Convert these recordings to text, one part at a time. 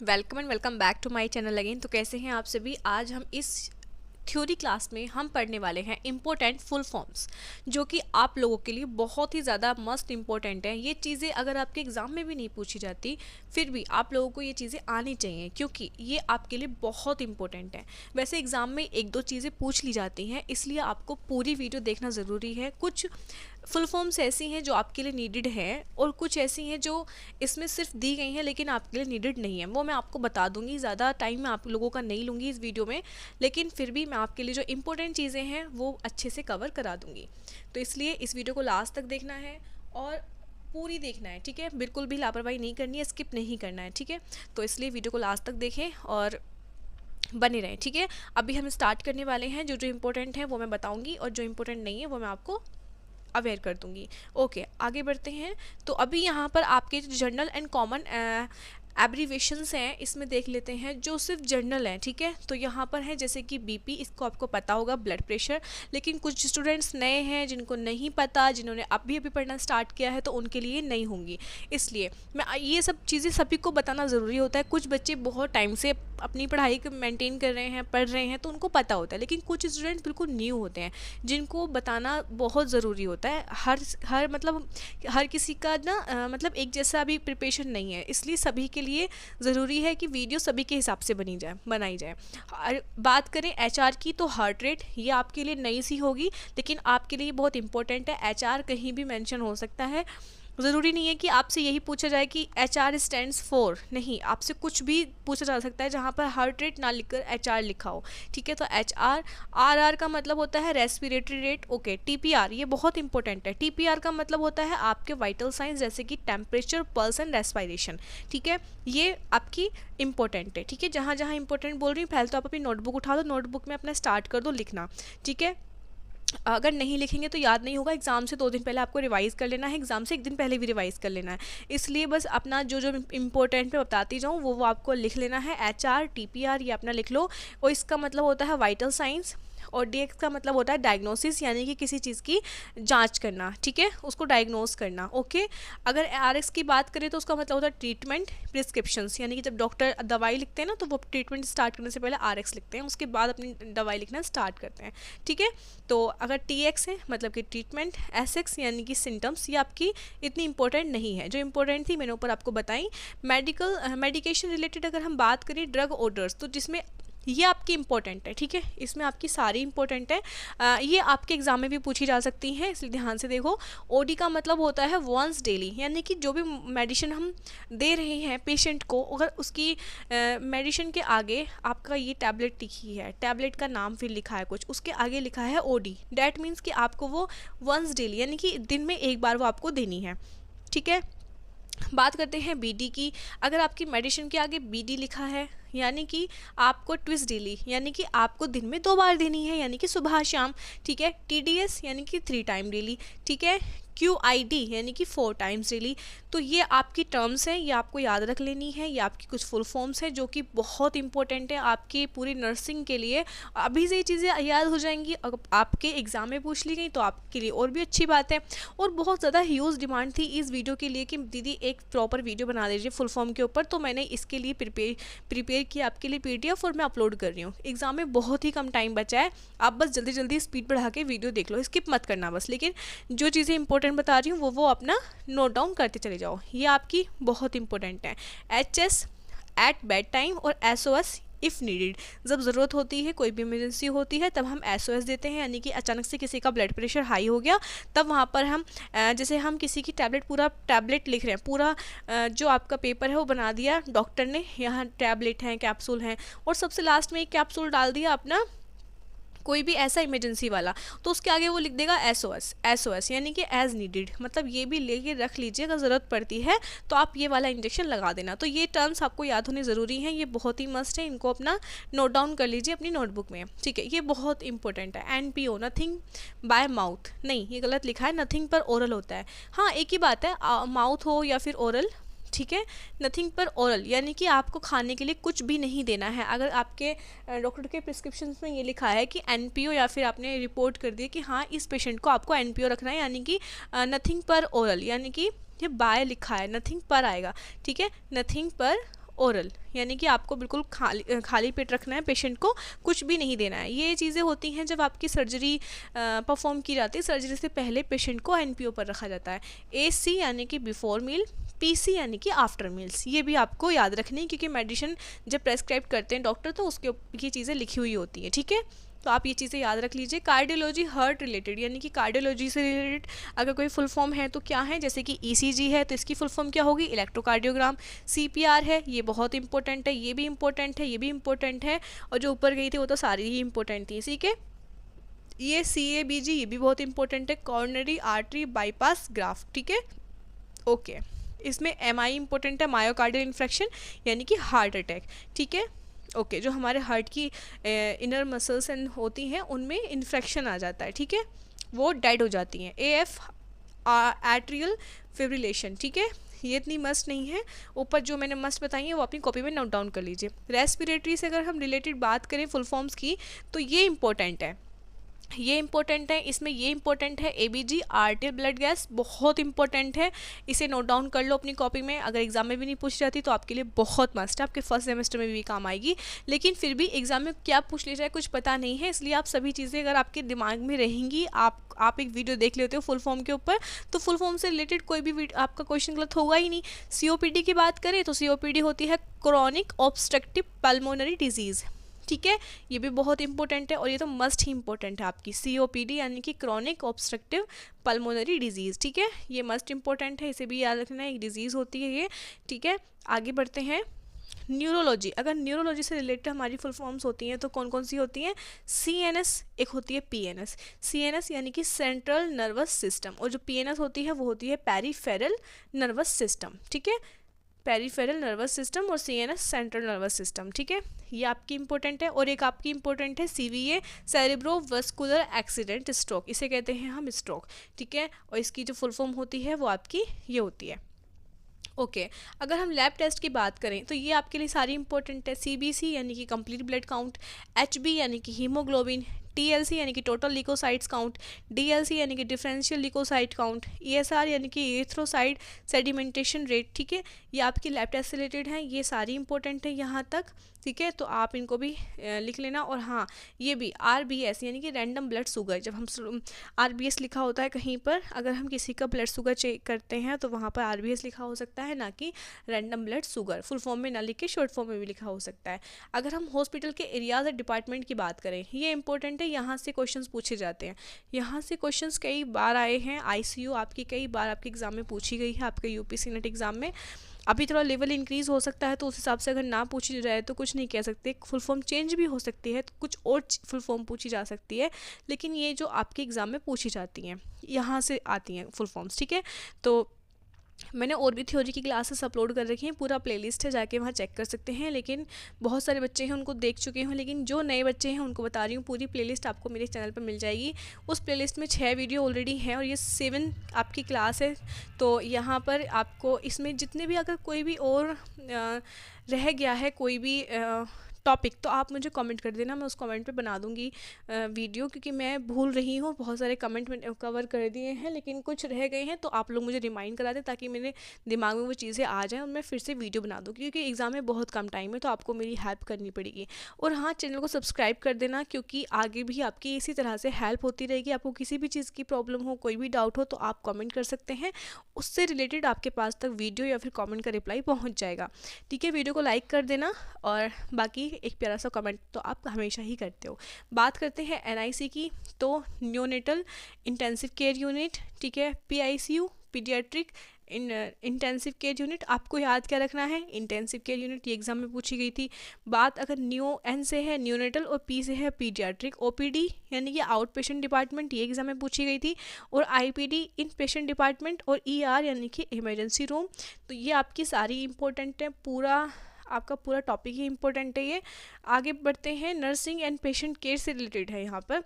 Welcome and welcome back to my channel again. तो कैसे हैं आप सभी। आज हम इस थ्योरी क्लास में हम पढ़ने वाले हैं इम्पोर्टेंट फुल फॉर्म्स, जो कि आप लोगों के लिए बहुत ही ज़्यादा मस्ट इम्पोर्टेंट है। ये चीज़ें अगर आपके एग्ज़ाम में भी नहीं पूछी जाती फिर भी आप लोगों को ये चीज़ें आनी चाहिए, क्योंकि ये आपके लिए बहुत इंपॉर्टेंट है। वैसे एग्ज़ाम में एक दो चीज़ें पूछ ली जाती हैं, इसलिए आपको पूरी वीडियो देखना ज़रूरी है। कुछ फुल फॉर्म्स ऐसी हैं जो आपके लिए नीडेड है और कुछ ऐसी हैं जो इसमें सिर्फ दी गई हैं लेकिन आपके लिए नीडेड नहीं है। वो मैं आपको बता दूंगी, ज़्यादा टाइम मैं आप लोगों का नहीं लूँगी इस वीडियो में, लेकिन फिर भी मैं आपके लिए जो इंपॉर्टेंट चीज़ें हैं वो अच्छे से कवर करा दूँगी। तो इसलिए इस वीडियो को लास्ट तक देखना है और पूरी देखना है, ठीक है। बिल्कुल भी लापरवाही नहीं करनी है, स्किप नहीं करना है, ठीक है। तो इसलिए वीडियो को लास्ट तक देखें और बने रहें, ठीक है। अभी हम स्टार्ट करने वाले हैं। जो जो इम्पोर्टेंट है वो मैं बताऊंगी और जो इम्पोर्टेंट नहीं है वो मैं आपको अवेयर कर दूंगी। ओके, आगे बढ़ते हैं। तो अभी यहाँ पर आपके जो जनरल एंड कॉमन एब्रीवेशंस हैं इसमें देख लेते हैं जो सिर्फ जनरल हैं, ठीक है। तो यहाँ पर है जैसे कि बीपी, इसको आपको पता होगा, ब्लड प्रेशर। लेकिन कुछ स्टूडेंट्स नए हैं जिनको नहीं पता, जिन्होंने अभी अभी पढ़ना स्टार्ट किया है, तो उनके लिए नहीं होंगी। इसलिए मैं ये सब चीज़ें सभी को बताना ज़रूरी होता है। कुछ बच्चे बहुत टाइम से अपनी पढ़ाई को मेंटेन कर रहे हैं, पढ़ रहे हैं, तो उनको पता होता है। लेकिन कुछ स्टूडेंट्स बिल्कुल न्यू होते हैं जिनको बताना बहुत ज़रूरी होता है। हर मतलब हर किसी का ना मतलब एक जैसा अभी प्रिपरेशन नहीं है, इसलिए सभी के लिए ज़रूरी है कि वीडियो सभी के हिसाब से बनाई जाए। और बात करें एचआर की, तो हार्ट रेट ये आपके लिए नई सी होगी, लेकिन आपके लिए बहुत इंपॉर्टेंट है। एचआर कहीं भी मेंशन हो सकता है, ज़रूरी नहीं है कि आपसे यही पूछा जाए कि एच आर स्टैंड्स फॉर, नहीं, आपसे कुछ भी पूछा जा सकता है जहाँ पर हार्ट रेट ना लिखकर एच आर लिखा हो, ठीक है। तो एच आर, आर आर का मतलब होता है respiratory rate. Okay, T P R ये बहुत इंपॉर्टेंट है। टी पी आर का मतलब होता है आपके वाइटल साइंस जैसे कि टेम्परेचर, पल्स एंड रेस्पिरेशन, ठीक है। ये आपकी इंपॉर्टेंट है, ठीक है। जहाँ जहाँ इंपॉर्टेंट बोल रही हूँ, पहले तो आप अपनी नोटबुक उठा लो, नोटबुक में अपना स्टार्ट कर दो लिखना, ठीक है। अगर नहीं लिखेंगे तो याद नहीं होगा। एग्ज़ाम से 2 दिन पहले आपको रिवाइज़ कर लेना है, एग्ज़ाम से 1 दिन पहले भी रिवाइज़ कर लेना है। इसलिए बस अपना जो जो इम्पोर्टेंट मैं बताती जाऊँ वो आपको लिख लेना है। H R, T P R ये अपना लिख लो। और इसका मतलब होता है वाइटल साइंस, और डी एक्स का मतलब होता है डायग्नोसिस, यानी कि किसी चीज़ की जांच करना, ठीक है, उसको डायग्नोस करना। ओके, अगर आर एक्स की बात करें तो उसका मतलब होता है ट्रीटमेंट, प्रिस्क्रिप्शंस, यानी कि जब डॉक्टर दवाई लिखते हैं ना तो वो ट्रीटमेंट स्टार्ट करने से पहले आर एक्स लिखते हैं, उसके बाद अपनी दवाई लिखना स्टार्ट करते हैं, ठीक है। तो अगर टी एक्स है मतलब कि ट्रीटमेंट, एस एक्स यानी कि सिम्टम्स, ये आपकी इतनी इंपॉर्टेंट नहीं है। जो इंपॉर्टेंट थी मैंने ऊपर आपको बताई। मेडिकेशन रिलेटेड अगर हम बात करें, ड्रग ऑर्डर्स, तो जिसमें ये आपकी इंपॉर्टेंट है, ठीक है। इसमें आपकी सारी इंपॉर्टेंट है। ये आपके एग्जाम में भी पूछी जा सकती हैं, इसलिए ध्यान से देखो। ओडी का मतलब होता है वंस डेली, यानी कि जो भी मेडिसिन हम दे रहे हैं पेशेंट को, अगर उसकी मेडिसिन के आगे आपका ये टैबलेट लिखी है, टैबलेट का नाम फिर लिखा है कुछ, उसके आगे लिखा है ओडी, डैट मीन्स कि आपको वो वंस डेली यानी कि दिन में एक बार वो आपको देनी है, ठीक है। बात करते हैं बीडी की। अगर आपकी मेडिसिन के आगे बीडी लिखा है यानी कि आपको ट्विस डेली, यानी कि आपको दिन में 2 बार देनी है, यानी कि सुबह शाम, ठीक है। टीडीएस यानी कि 3 टाइम डेली, ठीक है। QID यानी कि 4 टाइम्स डेली। तो ये आपकी टर्म्स हैं, ये आपको याद रख लेनी है। ये आपकी कुछ फुल फॉर्म्स हैं जो कि बहुत इंपॉर्टेंट है आपकी पूरी नर्सिंग के लिए। अभी से ये चीज़ें याद हो जाएंगी, अगर आपके एग्ज़ाम में पूछ ली गई तो आपके लिए और भी अच्छी बात है। और बहुत ज़्यादा ह्यूज डिमांड थी इस वीडियो के लिए कि दीदी एक प्रॉपर वीडियो बना दीजिए फुल फॉर्म के ऊपर, तो मैंने इसके लिए प्रिपेयर किया आपके लिए PDF और मैं अपलोड कर रही हूँ। एग्ज़ाम में बहुत ही कम टाइम बचा है, आप बस जल्दी जल्दी स्पीड बढ़ा के वीडियो देख लो, स्किप मत करना बस। लेकिन जो चीज़ें इंपॉर्टेंट बता रही हूँ वो अपना नोट डाउन करते चले जाओ, ये आपकी बहुत इंपॉर्टेंट है। HS एट बेड टाइम और SOS इफ़ नीडेड, जब ज़रूरत होती है, कोई भी इमरजेंसी होती है, तब हम SOS देते हैं, यानी कि अचानक से किसी का ब्लड प्रेशर हाई हो गया, तब वहाँ पर हम जैसे हम किसी की पूरा टैबलेट लिख रहे हैं, पूरा जो आपका पेपर है वो बना दिया डॉक्टर ने, यहाँ टैबलेट हैं, कैप्सूल हैं, और सबसे लास्ट में एक कैप्सूल डाल दिया अपना कोई भी ऐसा इमरजेंसी वाला, तो उसके आगे वो लिख देगा SOS यानी कि एज नीडेड, मतलब ये भी लेके रख लीजिए, अगर ज़रूरत पड़ती है तो आप ये वाला इंजेक्शन लगा देना। तो ये टर्म्स आपको याद होने ज़रूरी हैं, ये बहुत ही मस्ट है, इनको अपना नोट डाउन कर लीजिए अपनी नोटबुक में, ठीक है। ये बहुत इंपॉर्टेंट है। NPO नथिंग बाय माउथ, नहीं, ये गलत लिखा है, नथिंग पर ओरल होता है। हाँ, एक ही बात है, माउथ हो या फिर ओरल, ठीक है। नथिंग पर ओरल यानी कि आपको खाने के लिए कुछ भी नहीं देना है। अगर आपके डॉक्टर के प्रिस्क्रिप्शन में ये लिखा है कि NPO, या फिर आपने रिपोर्ट कर दिया कि हाँ इस पेशेंट को आपको NPO रखना है, यानी कि नथिंग पर ओरल, यानी कि ये बाय लिखा है, नथिंग पर आएगा, ठीक है, नथिंग पर ओरल, यानी कि आपको बिल्कुल खाली पेट रखना है, पेशेंट को कुछ भी नहीं देना है। ये चीज़ें होती हैं जब आपकी सर्जरी परफॉर्म की जाती है, सर्जरी से पहले पेशेंट को एनपीओ पर रखा जाता है। AC यानी कि बिफोर मील, PC यानी कि आफ्टर मील्स, ये भी आपको याद रखनी है क्योंकि मेडिसिन जब प्रेस्क्राइब करते हैं डॉक्टर तो उसके ये चीज़ें लिखी हुई होती हैं, ठीक है। तो आप ये चीज़ें याद रख लीजिए। कार्डियोलॉजी हार्ट रिलेटेड, यानी कि कार्डियोलॉजी से रिलेटेड अगर कोई फुल फॉर्म है तो क्या है, जैसे कि ECG है तो इसकी फुल फॉर्म क्या होगी, इलेक्ट्रोकार्डियोग्राम। CPR है, ये बहुत इंपॉर्टेंट है, ये भी इंपॉर्टेंट है, ये भी इंपॉर्टेंट है, और जो ऊपर गई थी वो तो सारी ही इंपॉर्टेंट थी, ठीक है। ये CABG, ये भी बहुत इंपॉर्टेंट है, कॉर्नरी आर्टरी बाईपास ग्राफ, ठीक है, ओके। इसमें MI इंपॉर्टेंट है, मायोकार्डियल इन्फेक्शन यानी कि हार्ट अटैक, ठीक है, ओके। जो हमारे हार्ट की इनर मसल्स एंड होती हैं उनमें इन्फेक्शन आ जाता है, ठीक है, वो डेड हो जाती हैं। AF एट्रियल फिब्रिलेशन, ठीक है, ये इतनी मस्ट नहीं है। ऊपर जो मैंने मस्ट बताई है वो अपनी कॉपी में नोट डाउन कर लीजिए। रेस्पिरेटरी से अगर हम रिलेटेड बात करें फुल फॉर्म्स की तो ये इंपॉर्टेंट है, ये इंपॉर्टेंट है। इसमें ये इंपॉर्टेंट है ABG आर्टियल ब्लड गैस, बहुत इंपॉर्टेंट है, इसे नोट डाउन कर लो अपनी कॉपी में। अगर एग्जाम में भी नहीं पूछ जाती तो आपके लिए बहुत मस्त है, आपके फर्स्ट सेमेस्टर में भी काम आएगी। लेकिन फिर भी एग्जाम में क्या पूछ लिया जाए कुछ पता नहीं है, इसलिए आप सभी चीज़ें अगर आपके दिमाग में रहेंगी, आप एक वीडियो देख लेते हो फुल फॉर्म के ऊपर, तो फुल फॉर्म से रिलेटेड कोई भी आपका क्वेश्चन गलत होगा ही नहीं। COPD की बात करें तो COPD होती है क्रॉनिक ऑब्स्ट्रक्टिव पल्मोनरी डिजीज़, ठीक है, ये भी बहुत इंपॉर्टेंट है और ये तो मस्ट ही इंपॉर्टेंट है आपकी। COPD यानी कि क्रॉनिक ऑब्स्ट्रक्टिव पल्मोनरी डिजीज़, ठीक है, ये मस्ट इंपॉर्टेंट है, इसे भी याद रखना है, एक डिजीज़ होती है ये, ठीक है। आगे बढ़ते हैं। न्यूरोलॉजी, अगर न्यूरोलॉजी से रिलेटेड हमारी फुल फॉर्म्स होती हैं तो कौन कौन सी होती हैं, CNS, एक होती है PNS। CNS यानी कि सेंट्रल नर्वस सिस्टम, और जो PNS होती है वो होती है पेरीफेरल नर्वस सिस्टम, ठीक है, पेरीफेरल नर्वस सिस्टम और CNS सेंट्रल नर्वस सिस्टम, ठीक है, ये आपकी इंपॉर्टेंट है। और एक आपकी इंपॉर्टेंट है CVA सेरेब्रोवास्कुलर एक्सीडेंट स्ट्रोक, इसे कहते हैं हम स्ट्रोक, ठीक है, और इसकी जो फुल फॉर्म होती है वो आपकी ये होती है, ओके। अगर हम लैब टेस्ट की बात करें तो ये आपके लिए सारी इंपॉर्टेंट है। CBC यानी कि कंप्लीट ब्लड काउंट, HB यानी कि हीमोग्लोबिन, TLC यानी कि टोटल लिकोसाइट्स काउंट, DLC यानी कि डिफरेंशियल लिकोसाइट काउंट, ESR यानी कि एरिथ्रोसाइट सेडिमेंटेशन रेट, ठीक है, ये आपकी लैब टेस्ट से रिलेटेड है, ये सारी इंपॉर्टेंट है यहाँ तक, ठीक है, तो आप इनको भी लिख लेना। और हाँ, ये भी RBS यानी कि रैंडम ब्लड शुगर, जब हम RBS लिखा होता है कहीं पर, अगर हम किसी का ब्लड शुगर चेक करते हैं तो वहाँ पर RBS लिखा हो सकता है, ना कि random blood sugar, full form में ना लिख के शॉर्ट फॉर्म में भी लिखा हो सकता है। अगर हम हॉस्पिटल के एरियाज और डिपार्टमेंट की बात करें, ये इंपॉर्टेंट है, यहाँ से क्वेश्चंस पूछे जाते हैं, यहाँ से क्वेश्चंस कई बार आए हैं। ICU आपकी कई बार आपके एग्जाम में पूछी गई है, आपके UPSC नेट एग्जाम में। अभी थोड़ा लेवल इंक्रीज हो सकता है तो उस हिसाब से अगर ना पूछी जाए तो कुछ नहीं कह सकते, फुल फॉर्म चेंज भी हो सकती है, तो कुछ और फुल फॉर्म पूछी जा सकती है, लेकिन ये जो आपके एग्ज़ाम में पूछी जाती हैं यहाँ से आती हैं फुल फॉर्म्स, ठीक है। तो मैंने और भी थ्योरी की क्लासेस अपलोड कर रखी हैं, पूरा प्लेलिस्ट है, जाके वहाँ चेक कर सकते हैं। लेकिन बहुत सारे बच्चे हैं उनको देख चुके हैं, लेकिन जो नए बच्चे हैं उनको बता रही हूँ, पूरी प्लेलिस्ट आपको मेरे चैनल पर मिल जाएगी। उस प्लेलिस्ट में 6 वीडियो ऑलरेडी हैं और ये 7 आपकी क्लास है, तो यहाँ पर आपको इसमें जितने भी अगर कोई भी और रह गया है कोई भी टॉपिक, तो आप मुझे कमेंट कर देना, मैं उस कमेंट पे बना दूंगी वीडियो, क्योंकि मैं भूल रही हूँ, बहुत सारे कमेंट मैंने कवर कर दिए हैं लेकिन कुछ रह गए हैं, तो आप लोग मुझे रिमाइंड करा दें ताकि मेरे दिमाग में वो चीज़ें आ जाएँ और मैं फिर से वीडियो बना दूँ, क्योंकि एग्ज़ाम में बहुत कम टाइम है तो आपको मेरी हेल्प करनी पड़ेगी। और हाँ, चैनल को सब्सक्राइब कर देना, क्योंकि आगे भी आपकी इसी तरह से हेल्प होती रहेगी। आपको किसी भी चीज़ की प्रॉब्लम हो, कोई भी डाउट हो, तो आप कॉमेंट कर सकते हैं, उससे रिलेटेड आपके पास तक वीडियो या फिर कॉमेंट का रिप्लाई पहुँच जाएगा, ठीक है। वीडियो को लाइक कर देना और बाकी एक प्यारा सा कमेंट तो आप हमेशा ही करते हो। बात करते हैं NIC की, तो न्योनेटल इंटेंसिव केयर यूनिट, ठीक है, PICU paediatric intensive care unit, आपको याद क्या रखना है, इंटेंसिव केयर यूनिट, ये एग्जाम में पूछी गई थी। बात अगर N से है न्यूनेटल और P से है पीडियाट्रिक, OPD यानी कि आउट पेशेंट डिपार्टमेंट, ये एग्जाम में पूछी गई थी। और IPD इन पेशेंट डिपार्टमेंट, और ER यानी कि इमरजेंसी रूम, तो ये आपकी सारी इंपॉर्टेंट है, आपका पूरा टॉपिक ही इंपॉर्टेंट है ये। आगे बढ़ते हैं, नर्सिंग एंड पेशेंट केयर से रिलेटेड है यहाँ पर।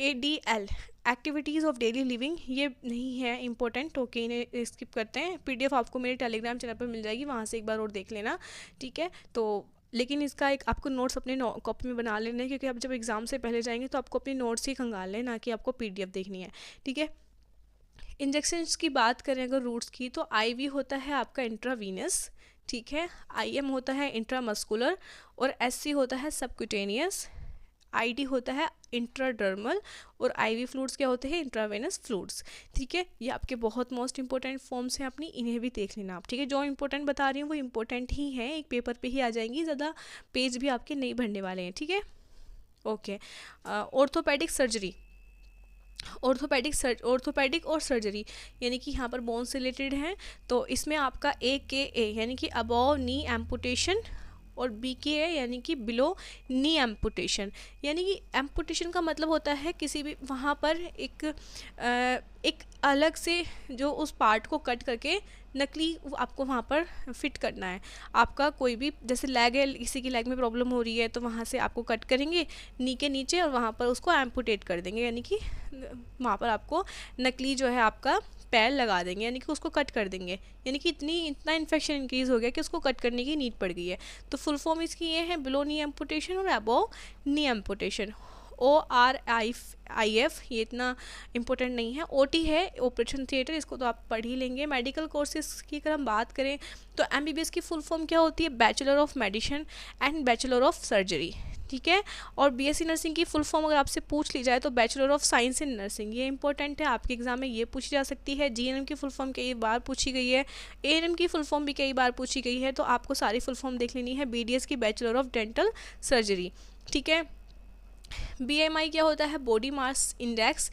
ADL activities of daily living, ये नहीं है इंपॉर्टेंट, ओके, इन्हें स्किप करते हैं। PDF आपको मेरे टेलीग्राम चैनल पर मिल जाएगी, वहाँ से एक बार और देख लेना, ठीक है। तो लेकिन इसका एक आपको नोट्स अपने कॉपी में बना लेना है, क्योंकि आप जब एग्ज़ाम से पहले जाएंगे तो आपको अपनी नोट्स ही खंगाल लें, ना कि आपको PDF देखनी है, ठीक है। इंजेक्शंस की बात करें अगर रूट्स की, तो IV होता है आपका इंट्रावीनस, ठीक है। IM होता है इंट्रामस्कुलर और SC होता है सबक्यूटेनियस, ID होता है इंट्राडर्मल और IV फ्लूइड्स क्या होते हैं, इंट्रावेनस फ्लूइड्स। ठीक है, ये आपके बहुत मोस्ट इंपॉर्टेंट फॉर्म्स हैं अपनी, इन्हें भी देख लेना आप। ठीक है, जो इंपॉर्टेंट बता रही हूँ वो इंपॉर्टेंट ही है, एक पेपर पे ही आ जाएंगी, ज़्यादा पेज भी आपके नहीं भरने वाले हैं। ठीक है, ओके। ऑर्थोपेडिक सर्जरी, ऑर्थोपेडिक और सर्जरी यानी कि यहाँ पर बोन से रिलेटेड है, तो इसमें आपका AKA यानी कि अबव नी एम्पुटेशन और BKA यानी कि बिलो नी एम्पुटेशन। यानी कि एम्पुटेशन का मतलब होता है किसी भी वहाँ पर एक अलग से जो उस पार्ट को कट करके नकली आपको वहाँ पर फिट करना है। आपका कोई भी जैसे लेग है, किसी की लेग में प्रॉब्लम हो रही है तो वहाँ से आपको कट करेंगे नी के नीचे और वहाँ पर उसको एम्पुटेट कर देंगे, यानी कि वहाँ पर आपको नकली जो है आपका पैर लगा देंगे, यानी कि उसको कट कर देंगे, यानी कि इतना इन्फेक्शन इंक्रीज़ हो गया कि उसको कट करने की नीड पड़ गई है। तो फुल फॉर्म इसकी ये है बिलो नी एम्पुटेशन और अबव नी एम्पुटेशन। ORIF ये इतना इम्पोर्टेंट नहीं है। OT है ऑपरेशन थिएटर, इसको तो आप पढ़ ही लेंगे। मेडिकल कोर्सेज की अगर हम बात करें तो MBBS की फुल फॉर्म क्या होती है, bachelor of medicine and bachelor of surgery. ठीक है, और BSc नर्सिंग की फुल फॉर्म अगर आपसे पूछ ली जाए तो bachelor of science in nursing, ये इंपॉर्टेंट है, आपके एग्जाम में ये पूछी जा सकती है। GNM की फुल फॉर्म कई बार पूछी गई है, ANM की फुल फॉर्म भी कई बार पूछी गई है, तो आपको सारी फुल फॉर्म देख लेनी है। BDS की बैचलर ऑफ डेंटल सर्जरी। ठीक है, BMI क्या होता है, बॉडी मास इंडेक्स।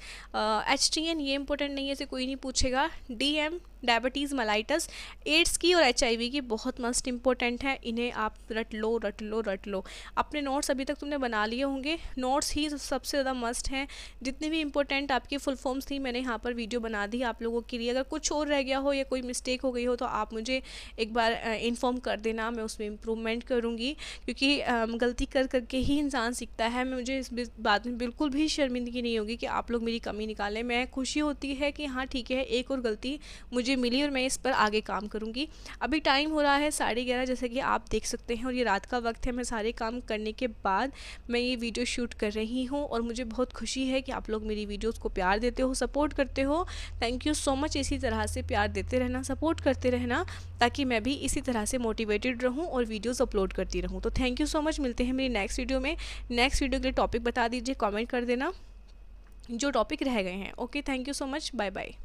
HTN ये इंपॉर्टेंट नहीं है, इसे कोई नहीं पूछेगा। DM डायबिटीज़ मेलाइटस, एड्स की और HIV की बहुत मस्ट इंपॉर्टेंट है, इन्हें आप रट लो रट लो रट लो। अपने नोट्स अभी तक तुमने बना लिए होंगे, नोट्स ही सबसे ज़्यादा मस्ट हैं। जितने भी इंपॉर्टेंट आपकी फुल फॉर्म्स थी मैंने यहाँ पर वीडियो बना दी आप लोगों के लिए। अगर कुछ और रह गया हो या कोई मिस्टेक हो गई हो तो आप मुझे एक बार इन्फॉर्म कर देना, मैं उसमें इम्प्रूवमेंट करूँगी, क्योंकि गलती कर करके ही इंसान सीखता है। मुझे इस बात में बिल्कुल भी शर्मिंदगी नहीं होगी कि आप लोग मेरी कमी निकालें। मैं खुशी होती है कि हाँ ठीक है, एक और गलती मुझे मिली और मैं इस पर आगे काम करूंगी। अभी टाइम हो रहा है 11:30 जैसे कि आप देख सकते हैं, और ये रात का वक्त है। मैं सारे काम करने के बाद मैं ये वीडियो शूट कर रही हूँ और मुझे बहुत खुशी है कि आप लोग मेरी वीडियोस को प्यार देते हो, सपोर्ट करते हो। Thank you so much. इसी तरह से प्यार देते रहना, सपोर्ट करते रहना, ताकि मैं भी इसी तरह से मोटिवेटेड रहूँ और वीडियोज़ अपलोड करती रहूँ। तो थैंक यू सो मच, मिलते हैं मेरी नेक्स्ट वीडियो में। नेक्स्ट वीडियो के लिए टॉपिक बता दीजिए, कॉमेंट कर देना जो टॉपिक रह गए हैं। Okay, thank you so much, bye bye.